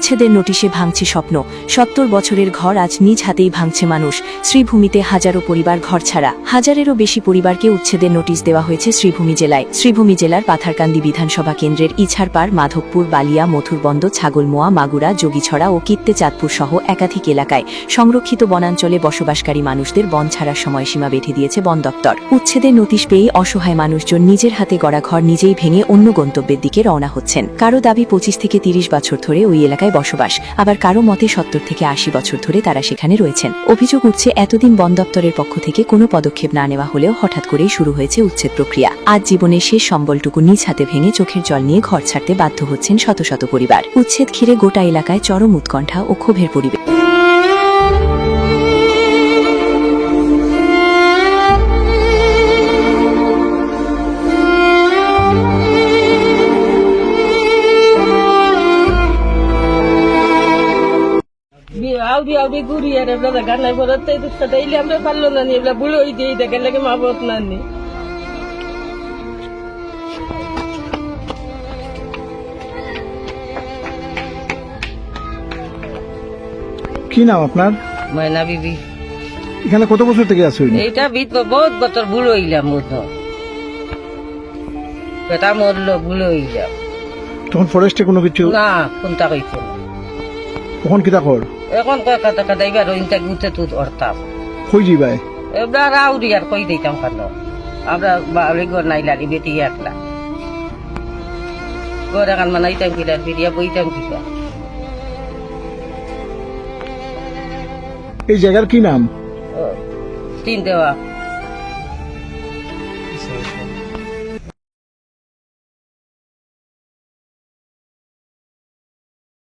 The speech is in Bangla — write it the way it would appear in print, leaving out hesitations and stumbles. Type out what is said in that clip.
উচ্ছেদের নোটিশে ভাঙছে স্বপ্ন। ৭০ বছরের ঘর আজ নিজ হাতেই ভাঙছে মানুষ। শ্রীভূমিতে হাজারো পরিবার ঘরছাড়া। হাজারেরও বেশি পরিবারকে উচ্ছেদের নোটিশ দেওয়া হয়েছে শ্রীভূমি জেলায়। শ্রীভূমি জেলার পাথারকান্দি বিধানসভা কেন্দ্রের ইছারপাড়, মাধবপুর, বালিয়া, মথুরবন্দ, ছাগলমোয়া, মাগুরা, যোগীছড়া ও কিত্তে চাঁদপুর সহ একাধিক এলাকায় সংরক্ষিত বনাঞ্চলে বসবাসকারী মানুষদের বন ছাড়ার সময়সীমা বেঁধে দিয়েছে বন দপ্তর। উচ্ছেদের নোটিশ পেয়ে অসহায় মানুষজন নিজের হাতে গড়া ঘর নিজেই ভেঙে অন্য গন্তব্যের দিকে রওনা হচ্ছেন। কারো দাবি 25 থেকে 30 বছর ধরে ওই এলাকায় বসবাস, আবার কারো মতে 70 থেকে 80 বছর ধরে তারা সেখানে রয়েছেন। অভিযোগ উঠছে এতদিন বন দপ্তরের পক্ষ থেকে কোনো পদক্ষেপ না নেওয়া হলেও হঠাৎ করেই শুরু হয়েছে উচ্ছেদ প্রক্রিয়া। আজ জীবনের শেষ সম্বলটুকু নিজ হাতে ভেঙে চোখের জল নিয়ে ঘর ছাড়তে বাধ্য হচ্ছেন শত শত পরিবার। উচ্ছেদ ঘিরে গোটা এলাকায় চরম উৎকণ্ঠা ও ক্ষোভের পরিবেশ। আউদি আউদি ঘুরি আর এগুলো গান্নায় বলতে সাথে এলে আমরা পারলো না নি এগুলো বুড়ো হয়ে দিয়ে দেখে লাগে মা বত না নি। কি নাম আপনার? ময়না বিবি। এখানে কত বছর থেকে আছেন? এইটা বহুত বছর বুড়ো হইলাম মতো বেটা মরলো বুড়ো হইলাম। তখন ফরেস্টে কোনো কিছু না কোনটা কইছে তখন কিতা কর? এখন কয় কথা কথা এবার ওইটা গুতে তুই অর্থাৎ কই যাবাই? এবার রাউরি আর কই দিতাম কেন আমরা বাড়ি ঘর নাই লাগি বেটি একলা ঘর এখন মানাইতাম কিনা ফিরিয়া বইতাম কিনা। এই জায়গার কি নাম? তিন দেওয়া